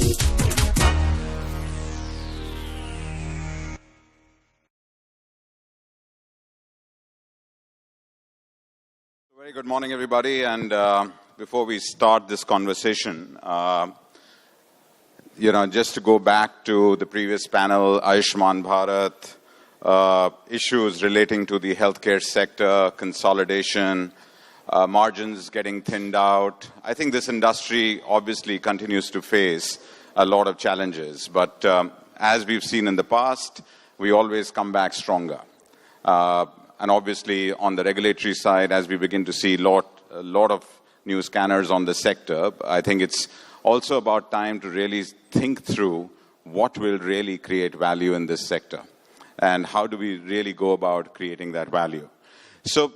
Very good morning, everybody. And before we start this conversation, just to go back to the previous panel, Ayushman Bharat, issues relating to the healthcare sector, consolidation, margins getting thinned out. I think this industry obviously continues to face a lot of challenges. But as we've seen in the past, we always come back stronger. And obviously, on the regulatory side, as we begin to see a lot of new scanners on the sector, I think it's also about time to really think through what will really create value in this sector and how do we really go about creating that value. So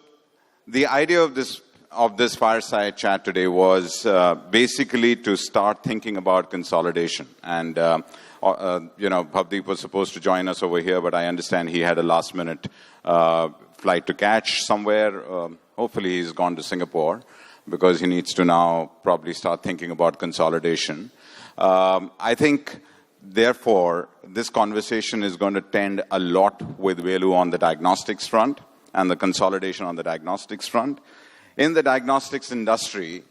the idea of this fireside chat today was basically to start thinking about consolidation. And Bhavdeep was supposed to join us over here, but I understand he had a last-minute flight to catch somewhere. Hopefully he's gone to Singapore because he needs to now probably start thinking about consolidation. I think, therefore, this conversation is going to tend a lot with Velu on the diagnostics front and the consolidation on the diagnostics front. In the diagnostics industry,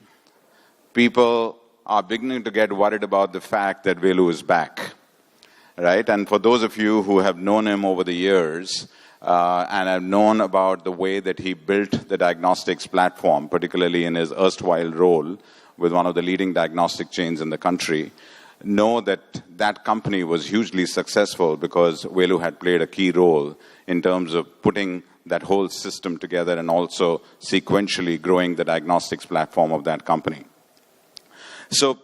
people are beginning to get worried about the fact that Velu is back, right? And for those of you who have known him over the years, and have known about the way that he built the diagnostics platform, particularly in his erstwhile role with one of the leading diagnostic chains in the country, know that that company was hugely successful because Velu had played a key role in terms of putting that whole system together and also sequentially growing the diagnostics platform of that company. So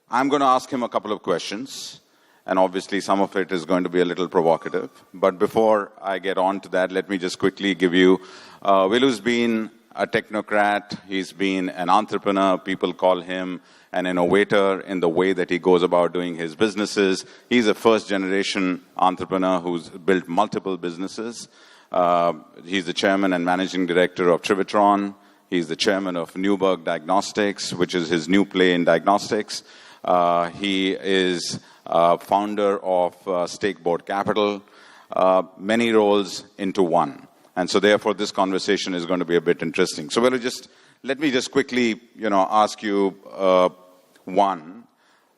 I'm going to ask him a couple of questions. And obviously, some of it is going to be a little provocative. But before I get on to that, let me just quickly give you, Velu's been a technocrat. He's been an entrepreneur. People call him an innovator in the way that he goes about doing his businesses. He's a first-generation entrepreneur who's built multiple businesses. He's the chairman and managing director of Trivitron. He's the chairman of Newberg Diagnostics, which is his new play in diagnostics. He is founder of Stakeboard Capital, many roles into one. And so therefore, this conversation is going to be a bit interesting. So let me just quickly, ask you, one,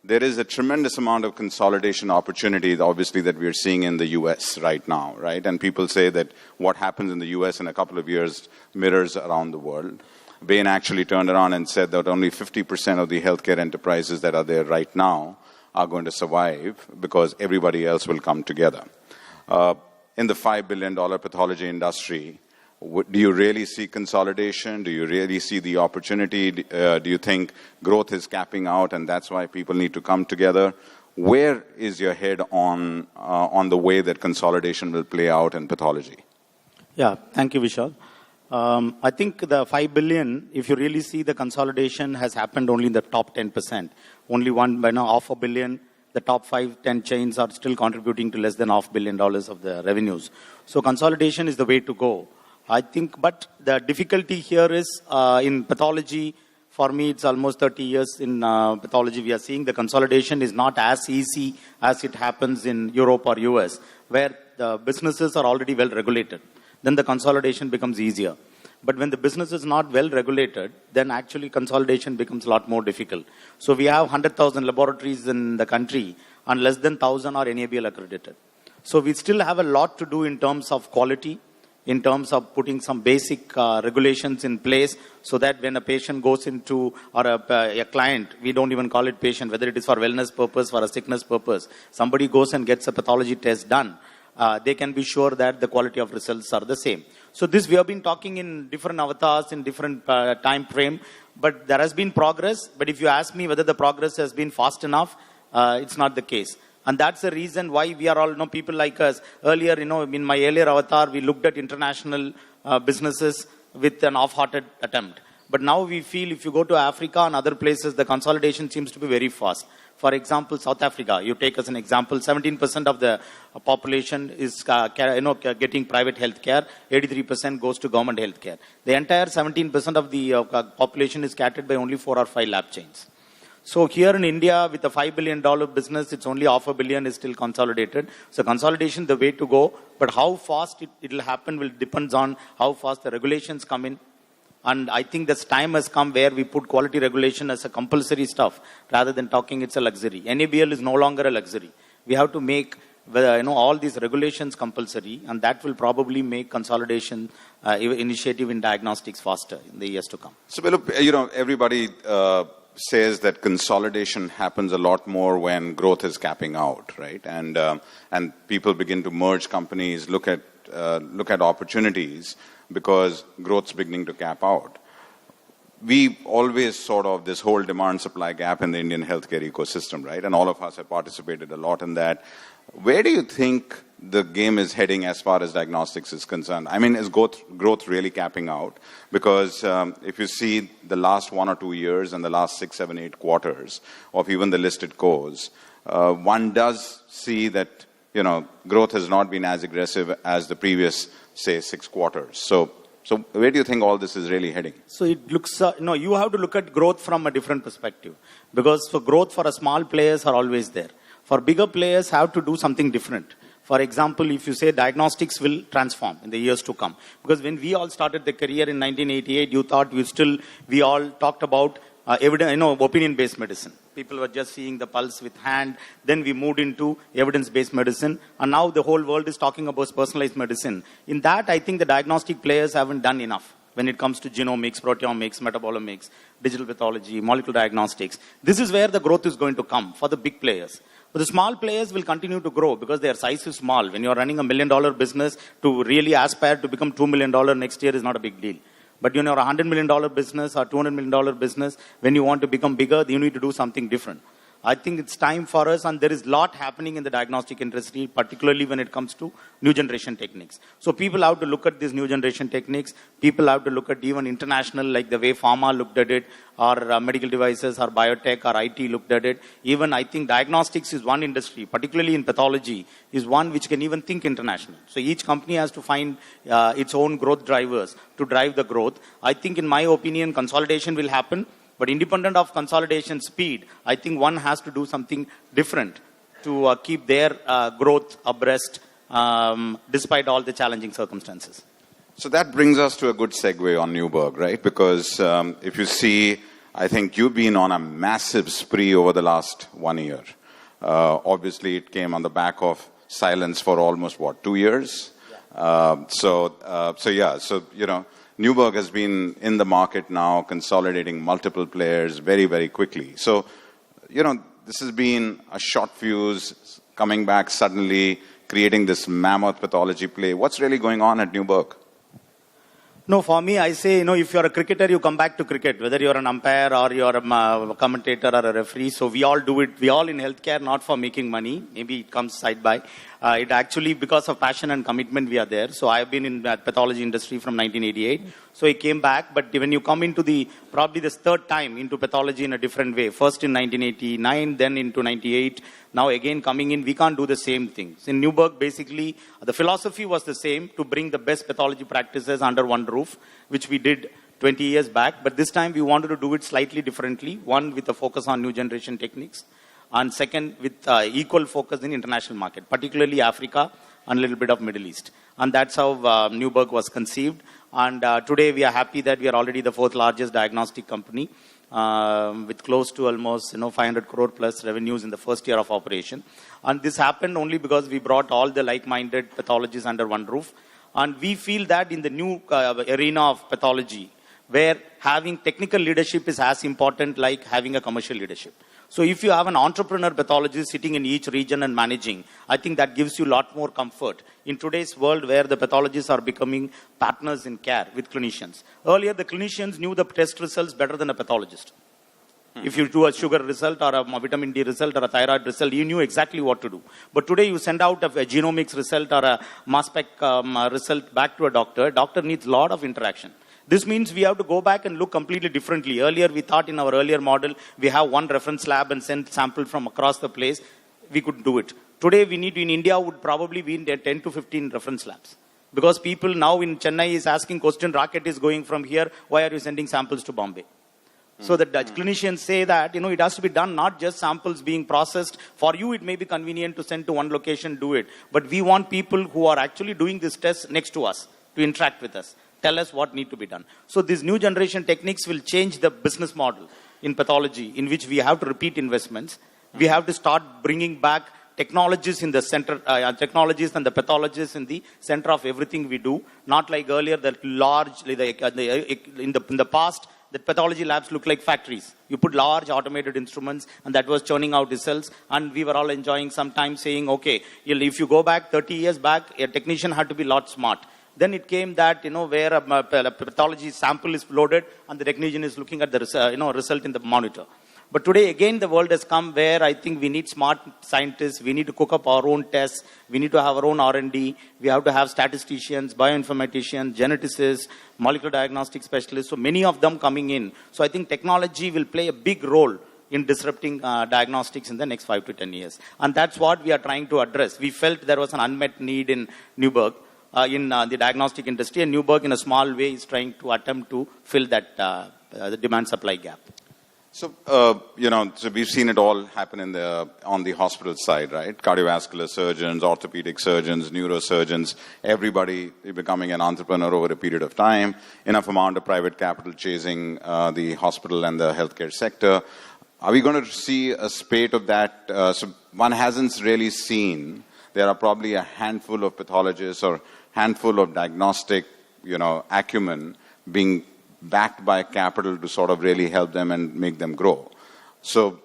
there is a tremendous amount of consolidation opportunity, obviously, that we're seeing in the US right now, right? And people say that what happens in the US in a couple of years mirrors around the world. Bain actually turned around and said that only 50% of the healthcare enterprises that are there right now are going to survive because everybody else will come together. In the $5 billion pathology industry, do you really see consolidation? Do you really see the opportunity? Do you think growth is capping out and that's why people need to come together? Where is your head on the way that consolidation will play out in pathology? Yeah, thank you, Vishal. I think the 5 billion, if you really see the consolidation has happened only in the top 10%. Only $500 million. The top 5-10 chains are still contributing to less than $500 million of the revenues. So consolidation is the way to go. I think, but the difficulty here is in pathology, for me, it's almost 30 years in pathology. We are seeing the consolidation is not as easy as it happens in Europe or US, where the businesses are already well regulated. Then the consolidation becomes easier. But when the business is not well regulated, then actually consolidation becomes a lot more difficult. So we have 100,000 laboratories in the country and less than 1,000 are NABL accredited. So we still have a lot to do in terms of quality, in terms of putting some basic regulations in place so that when a patient goes into, or a client, we don't even call it patient, whether it is for wellness purpose, for a sickness purpose, somebody goes and gets a pathology test done, they can be sure that the quality of results are the same. So this we have been talking in different avatars, in different time frame, but there has been progress. But if you ask me whether the progress has been fast enough, it's not the case. And that's the reason why we are all, people like us. Earlier, in my earlier avatar, we looked at international businesses with an half-hearted attempt. But now we feel if you go to Africa and other places, the consolidation seems to be very fast. For example, South Africa, you take as an example, 17% of the population is getting private health care, 83% goes to government health care. The entire 17% of the population is catered by only 4 or 5 lab chains. So here in India, with a $5 billion business, it's only $500 million is still consolidated. So consolidation, the way to go. But how fast it will happen will depends on how fast the regulations come in. And I think this time has come where we put quality regulation as a compulsory stuff rather than talking it's a luxury. NABL is no longer a luxury. We have to make all these regulations compulsory, and that will probably make consolidation initiative in diagnostics faster in the years to come. So, Velu, everybody says that consolidation happens a lot more when growth is capping out, right? And people begin to merge companies, look at opportunities because growth's beginning to cap out. We always sort of this whole demand-supply gap in the Indian healthcare ecosystem, right? And all of us have participated a lot in that. Where do you think the game is heading as far as diagnostics is concerned? I mean, is growth really capping out? Because if you see the last 1 or 2 years and the last 6, 7, 8 quarters of even the listed cores, one does see that, growth has not been as aggressive as the previous, say, 6 quarters. So where do you think all this is really heading? So it looks, you have to look at growth from a different perspective. Because for growth, for a small players are always there. For bigger players, have to do something different. For example, if you say diagnostics will transform in the years to come. Because when we all started the career in 1988, you thought we all talked about opinion-based medicine. People were just seeing the pulse with hand. Then we moved into evidence-based medicine. And now the whole world is talking about personalized medicine. In that, I think the diagnostic players haven't done enough when it comes to genomics, proteomics, metabolomics, digital pathology, molecular diagnostics. This is where the growth is going to come for the big players. But the small players will continue to grow because their size is small. When you're running $1 million business, to really aspire to become $2 million next year is not a big deal. But when you're a $100 million business or $200 million business, when you want to become bigger, you need to do something different. I think it's time for us, and there is a lot happening in the diagnostic industry, particularly when it comes to new generation techniques. So people have to look at these new generation techniques. People have to look at even international, like the way pharma looked at it, or medical devices, or biotech, or IT looked at it. Even I think diagnostics is one industry, particularly in pathology, is one which can even think international. So each company has to find its own growth drivers to drive the growth. I think, in my opinion, consolidation will happen. But independent of consolidation speed, I think one has to do something different to keep their growth abreast despite all the challenging circumstances. So that brings us to a good segue on Newberg, right? Because if you see, I think you've been on a massive spree over the last 1 year. Obviously, it came on the back of silence for almost, 2 years? Yeah. Newberg has been in the market now, consolidating multiple players very, very quickly. So, this has been a short fuse, coming back suddenly, creating this mammoth pathology play. What's really going on at Newberg? No, for me, I say, if you're a cricketer, you come back to cricket, whether you're an umpire or you're a commentator or a referee. So we all do it. We all in healthcare, not for making money. Maybe it comes side by. It actually, because of passion and commitment, we are there. So I've been in the pathology industry from 1988. So I came back. But when you come into probably this third time into pathology in a different way, first in 1989, then into 98, now again coming in, we can't do the same things. In Newberg, basically, the philosophy was the same, to bring the best pathology practices under one roof, which we did 20 years back. But this time we wanted to do it slightly differently. One, with a focus on new generation techniques. And second, with equal focus in international market, particularly Africa and a little bit of Middle East. And that's how Newberg was conceived. And today we are happy that we are already the 4th largest diagnostic company with close to almost 500 crore plus revenues in the first year of operation. And this happened only because we brought all the like-minded pathologists under one roof. And we feel that in the new arena of pathology, where having technical leadership is as important like having a commercial leadership. So if you have an entrepreneur pathologist sitting in each region and managing, I think that gives you a lot more comfort in today's world where the pathologists are becoming partners in care with clinicians. Earlier, the clinicians knew the test results better than a pathologist. If you do a sugar result or a vitamin D result or a thyroid result, you knew exactly what to do. But today you send out a genomics result or a mass spec result back to a doctor. Doctor needs a lot of interaction. This means we have to go back and look completely differently. Earlier, we thought in our earlier model, we have one reference lab and send sample from across the place. We could do it. Today, we need in India would probably be in 10 to 15 reference labs. Because people now in Chennai is asking question, rocket is going from here, why are you sending samples to Bombay? So the clinicians say that, it has to be done, not just samples being processed. For you, it may be convenient to send to one location, do it. But we want people who are actually doing this test next to us to interact with us. Tell us what need to be done. So these new generation techniques will change the business model in pathology, in which we have to repeat investments. We have to start bringing back technologies in the center, technologies and the pathologists in the center of everything we do. Not like earlier, that large, in the past, the pathology labs look like factories. You put large automated instruments and that was churning out results. And we were all enjoying sometimes saying, okay, if you go back 30 years back, a technician had to be a lot smart. Then it came that, where a pathology sample is loaded and the technician is looking at the result in the monitor. But today, again, the world has come where I think we need smart scientists. We need to cook up our own tests. We need to have our own R&D. We have to have statisticians, bioinformaticians, geneticists, molecular diagnostic specialists. So many of them coming in. So I think technology will play a big role in disrupting diagnostics in the next 5 to 10 years. And that's what we are trying to address. We felt there was an unmet need in Newburgh, in the diagnostic industry. And Newburgh, in a small way, is trying to attempt to fill that the demand-supply gap. So, so we've seen it all happen on the hospital side, right? Cardiovascular surgeons, orthopedic surgeons, neurosurgeons, everybody becoming an entrepreneur over a period of time. Enough amount of private capital chasing the hospital and the healthcare sector. Are we going to see a spate of that? So one hasn't really seen. There are probably a handful of pathologists or handful of diagnostic, acumen being backed by capital to sort of really help them and make them grow. So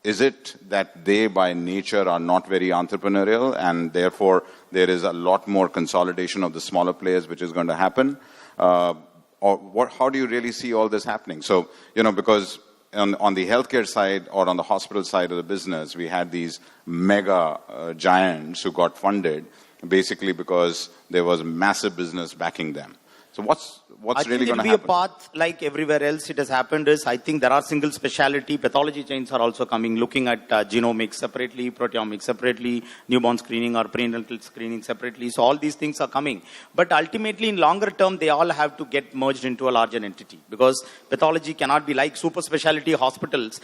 is it that they by nature are not very entrepreneurial and therefore there is a lot more consolidation of the smaller players which is going to happen? Or how do you really see all this happening? So, because on the healthcare side or on the hospital side of the business, we had these mega giants who got funded basically because there was massive business backing them. So what's really going to happen? I think it will be a path like everywhere else it has happened is, I think there are single specialty pathology chains are also coming, looking at genomics separately, proteomics separately, newborn screening or prenatal screening separately. So all these things are coming. But ultimately in longer term, they all have to get merged into a larger entity because pathology cannot be like super specialty hospitals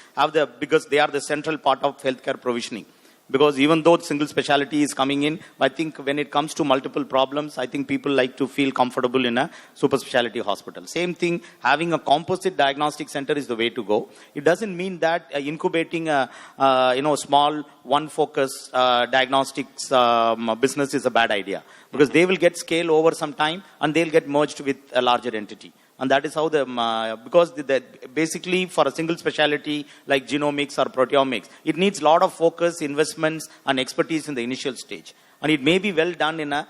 because they are the central part of healthcare provisioning. Because even though single specialty is coming in, I think when it comes to multiple problems, I think people like to feel comfortable in a super specialty hospital. Same thing, having a composite diagnostic center is the way to go. It doesn't mean that incubating a small one-focus diagnostics business is a bad idea. Because they will get scale over some time and they'll get merged with a larger entity. And that is how because basically for a single specialty like genomics or proteomics, it needs a lot of focus, investments and expertise in the initial stage. And it may be well done in a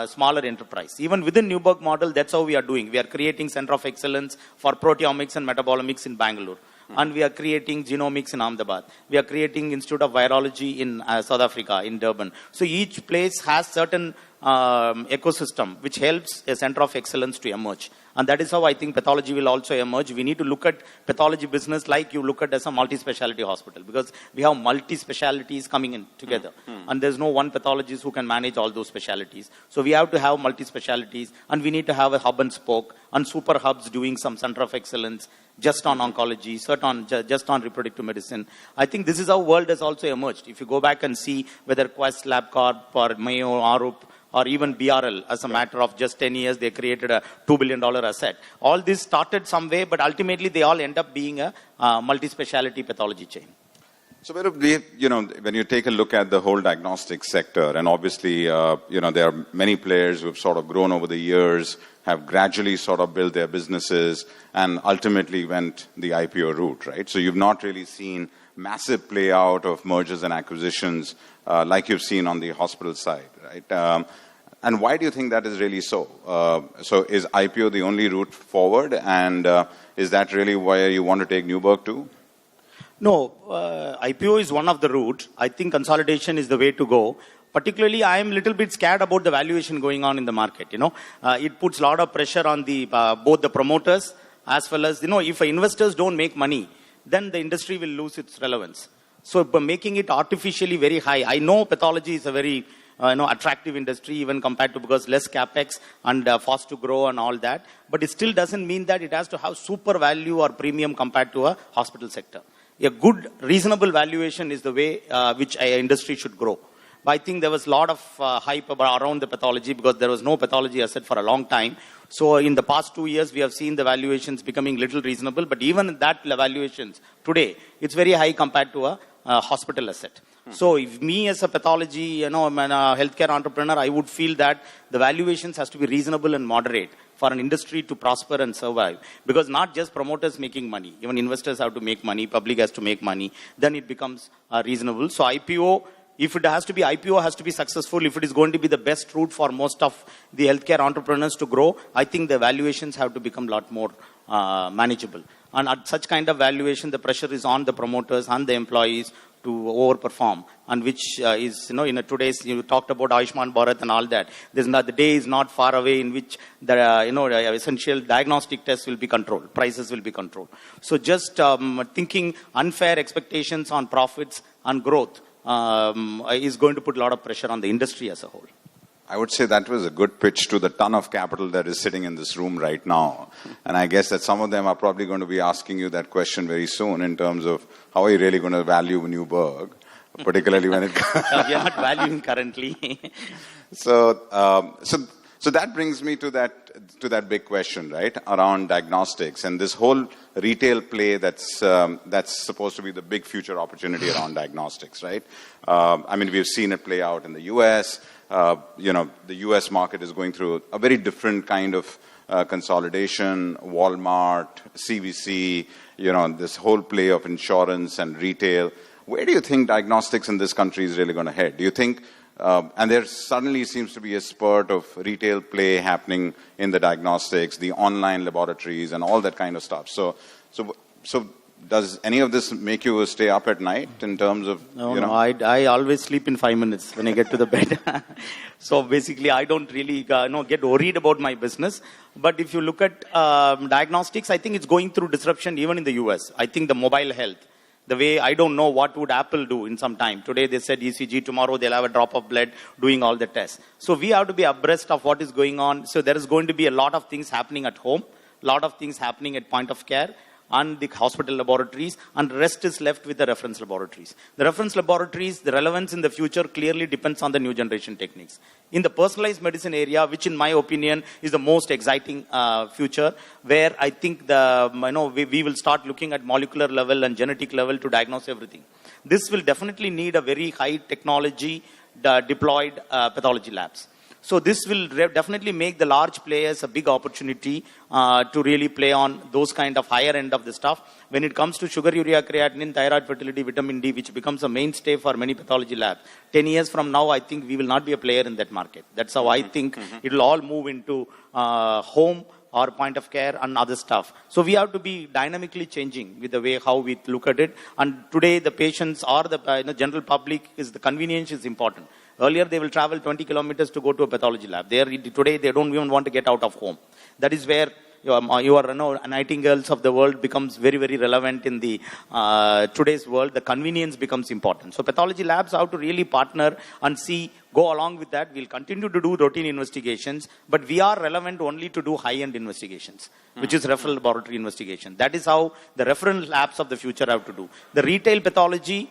smaller enterprise. Even within Newburgh model, that's how we are doing. We are creating Center of Excellence for proteomics and metabolomics in Bangalore. And we are creating genomics in Ahmedabad. We are creating Institute of Virology in South Africa, in Durban. So each place has certain ecosystem which helps a center of excellence to emerge. And that is how I think pathology will also emerge. We need to look at pathology business like you look at as a multi-specialty hospital because we have multi-specialties coming in together. And there's no one pathologist who can manage all those specialties. So we have to have multi-specialties and we need to have a hub and spoke and super hubs doing some center of excellence just on oncology, just on reproductive medicine. I think this is how world has also emerged. If you go back and see whether Quest, LabCorp or Mayo, Arup, or even BRL, as a matter of just 10 years, they created a $2 billion asset. All this started some way, but ultimately they all end up being a multi-specialty pathology chain. So, when you take a look at the whole diagnostic sector, and obviously, there are many players who have sort of grown over the years, have gradually sort of built their businesses, and ultimately went the IPO route, right? So you've not really seen massive play out of mergers and acquisitions like you've seen on the hospital side, right? And why do you think that is really so? So is IPO the only route forward? And is that really where you want to take Newburgh to? No, IPO is one of the routes. I think consolidation is the way to go. Particularly, I am a little bit scared about the valuation going on in the market. It puts a lot of pressure on the both the promoters as well as, if investors don't make money, then the industry will lose its relevance. So by making it artificially very high, I know pathology is a very attractive industry even compared to, because less capex and fast to grow and all that. But it still doesn't mean that it has to have super value or premium compared to a hospital sector. A good, reasonable valuation is the way which an industry should grow. But I think there was a lot of hype around the pathology because there was no pathology asset for a long time. So in the past 2 years, we have seen the valuations becoming little reasonable. But even that valuations today, it's very high compared to a hospital asset. So if me as a pathology, I'm a healthcare entrepreneur, I would feel that the valuations has to be reasonable and moderate for an industry to prosper and survive. Because not just promoters making money, even investors have to make money, public has to make money, then it becomes reasonable. So IPO, if it has to be, IPO has to be successful. If it is going to be the best route for most of the healthcare entrepreneurs to grow, I think the valuations have to become a lot more manageable. And at such kind of valuation, the pressure is on the promoters and the employees to overperform, and which is, in today's, you talked about Ayushman Bharat and all that. The day is not far away in which the essential diagnostic tests will be controlled, prices will be controlled. So just thinking unfair expectations on profits and growth is going to put a lot of pressure on the industry as a whole. I would say that was a good pitch to the ton of capital that is sitting in this room right now. And I guess that some of them are probably going to be asking you that question very soon in terms of how are you really going to value Newberg, particularly when it comes... We are not valuing currently. So that brings me to that big question, right, around diagnostics and this whole retail play that's supposed to be the big future opportunity around diagnostics, right? We've seen it play out in the U.S., the U.S. market is going through a very different kind of consolidation. Walmart, CVC, this whole play of insurance and retail. Where do you think diagnostics in this country is really going to head? Do you think, and there suddenly seems to be a spurt of retail play happening in the diagnostics, the online laboratories and all that kind of stuff. So does any of this make you stay up at night in terms of, No, I always sleep in 5 minutes when I get to the bed. So basically, I don't really get worried about my business. But if you look at diagnostics, I think it's going through disruption even in the US. I think the mobile health, the way I don't know what would Apple do in some time. Today they said ECG, tomorrow they'll have a drop of blood doing all the tests. So we have to be abreast of what is going on. So there is going to be a lot of things happening at home, a lot of things happening at point of care, and the hospital laboratories, and the rest is left with the reference laboratories. The reference laboratories, the relevance in the future clearly depends on the new generation techniques. In the personalized medicine area, which in my opinion is the most exciting future, where I think we will start looking at molecular level and genetic level to diagnose everything. This will definitely need a very high technology deployed pathology labs. So this will definitely make the large players a big opportunity to really play on those kind of higher end of the stuff. When it comes to sugar, urea, creatinine, thyroid, fertility, vitamin D, which becomes a mainstay for many pathology labs, 10 years from now, I think we will not be a player in that market. That's how I think it will all move into home or point of care and other stuff. So we have to be dynamically changing with the way how we look at it. And today the patients or the general public, the convenience is important. Earlier, they will travel 20 kilometers to go to a pathology lab. Today, they don't even want to get out of home. That is where your nightingales of the world becomes very, very relevant in the today's world. The convenience becomes important. So pathology labs have to really partner and go along with that. We'll continue to do routine investigations, but we are relevant only to do high-end investigations, which is referral laboratory investigation. That is how the reference labs of the future have to do. The retail pathology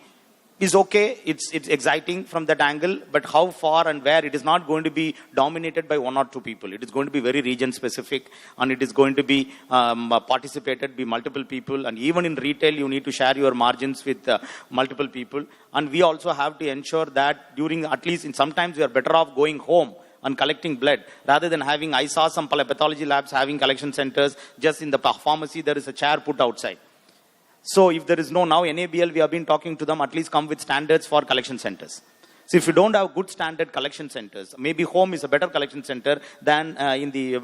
is okay, it's exciting from that angle, but how far and where, it is not going to be dominated by one or two people. It is going to be very region specific, and it is going to be participated by multiple people. And even in retail, you need to share your margins with multiple people. And we also have to ensure that at least sometimes we are better off going home and collecting blood rather than I saw some pathology labs having collection centers. Just in the pharmacy, there is a chair put outside. So if there is now NABL, we have been talking to them, at least come with standards for collection centers. So if you don't have good standard collection centers, maybe home is a better collection center than in the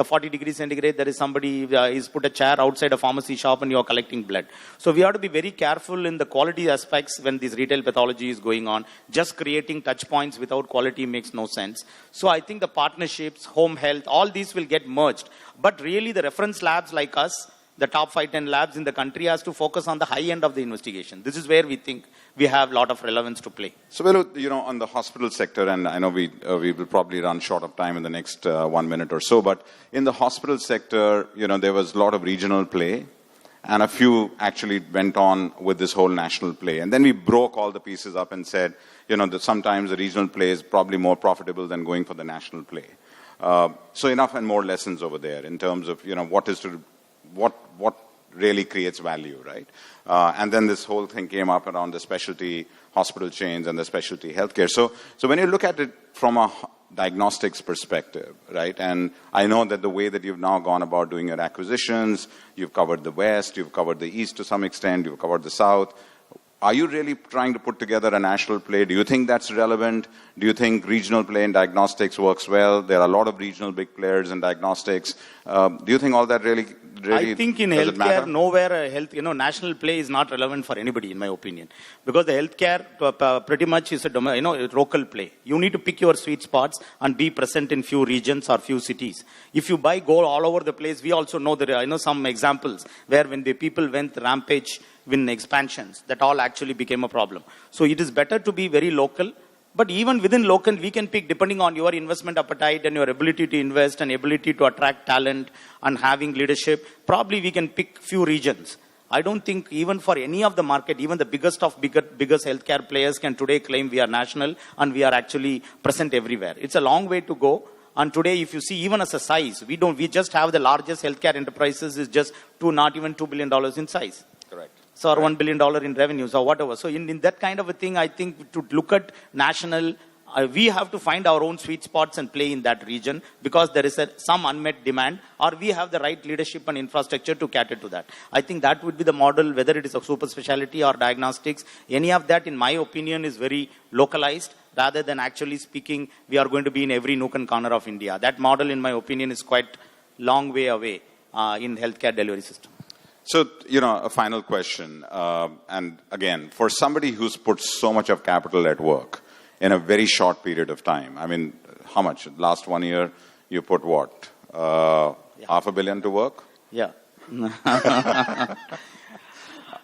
40 degrees centigrade, there is somebody is put a chair outside a pharmacy shop and you are collecting blood. So we have to be very careful in the quality aspects when this retail pathology is going on. Just creating touch points without quality makes no sense. So I think the partnerships, home health, all these will get merged. But really the reference labs like us, The top 5, 10 labs in the country has to focus on the high end of the investigation. This is where we think we have a lot of relevance to play. So, Velu, on the hospital sector, and I know we will probably run short of time in the next 1 minute or so, but in the hospital sector, there was a lot of regional play, and a few actually went on with this whole national play. And then we broke all the pieces up and said, that sometimes the regional play is probably more profitable than going for the national play. So enough and more lessons over there in terms of, what really creates value, right? And then this whole thing came up around the specialty hospital chains and the specialty healthcare. So when you look at it from a diagnostics perspective, right? And I know that the way that you've now gone about doing your acquisitions, you've covered the West, you've covered the East to some extent, you've covered the South. Are you really trying to put together a national play? Do you think that's relevant? Do you think regional play in diagnostics works well? There are a lot of regional big players in diagnostics. Do you think all that really I think in healthcare, nowhere national play is not relevant for anybody, in my opinion. Because the healthcare pretty much is a local play. You need to pick your sweet spots and be present in few regions or few cities. If you go all over the place, we also know that, some examples where when the people went rampage with expansions, that all actually became a problem. So it is better to be very local. But even within local, we can pick, depending on your investment appetite and your ability to invest and ability to attract talent and having leadership, probably we can pick few regions. I don't think even for any of the market, even the biggest healthcare players can today claim we are national and we are actually present everywhere. It's a long way to go. And today, if you see, even as a size, we just have the largest healthcare enterprises is just not even $2 billion in size. Correct. So, or $1 billion in revenues or whatever. So, in that kind of a thing, I think to look at national, we have to find our own sweet spots and play in that region because there is some unmet demand or we have the right leadership and infrastructure to cater to that. I think that would be the model, whether it is a super specialty or diagnostics. Any of that, in my opinion, is very localized rather than actually speaking, we are going to be in every nook and corner of India. That model, in my opinion, is quite long way away in healthcare delivery system. So, a final question. And again, for somebody who's put so much of capital at work in a very short period of time, I mean, how much? Last 1 year, you put what? $500 million to work? Yeah.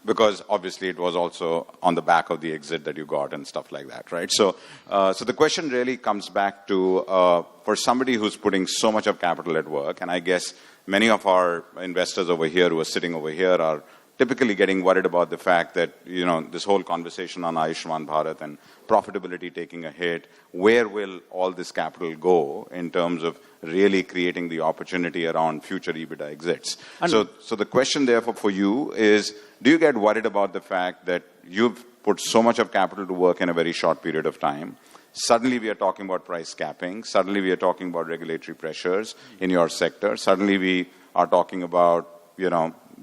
Because obviously it was also on the back of the exit that you got and stuff like that, right? So the question really comes back to, for somebody who's putting so much of capital at work, and I guess many of our investors over here who are sitting over here are typically getting worried about the fact that, this whole conversation on Ayushman Bharat and profitability taking a hit, where will all this capital go in terms of really creating the opportunity around future EBITDA exits? So the question therefore for you is, do you get worried about the fact that you've put so much of capital to work in a very short period of time? Suddenly we are talking about price capping. Suddenly we are talking about regulatory pressures in your sector. Suddenly we are talking about,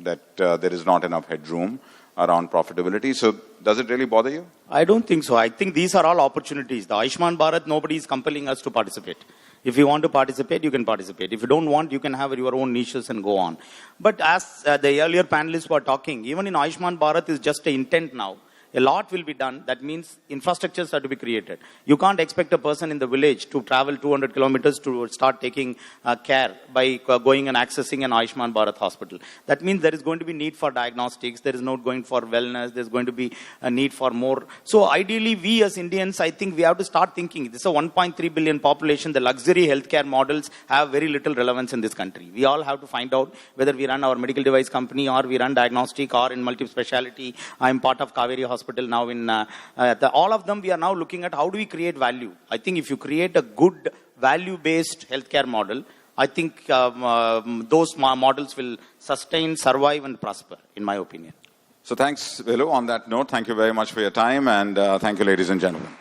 that there is not enough headroom around profitability. So does it really bother you? I don't think so. I think these are all opportunities. The Ayushman Bharat, nobody is compelling us to participate. If you want to participate, you can participate. If you don't want, you can have your own niches and go on. But as the earlier panelists were talking, even in Ayushman Bharat is just an intent now. A lot will be done. That means infrastructures are to be created. You can't expect a person in the village to travel 200 kilometers to start taking care by going and accessing an Ayushman Bharat hospital. That means there is going to be need for diagnostics. There is not going for wellness. There's going to be a need for more. So ideally, we as Indians, I think we have to start thinking. This is a 1.3 billion population. The luxury healthcare models have very little relevance in this country. We all have to find out whether we run our medical device company or we run diagnostic or in multi-speciality. I'm part of Kaveri Hospital now in all of them. We are now looking at how do we create value. I think if you create a good value-based healthcare model, I think those models will sustain, survive and prosper, in my opinion. So thanks, Velu. On that note, thank you very much for your time and thank you, ladies and gentlemen.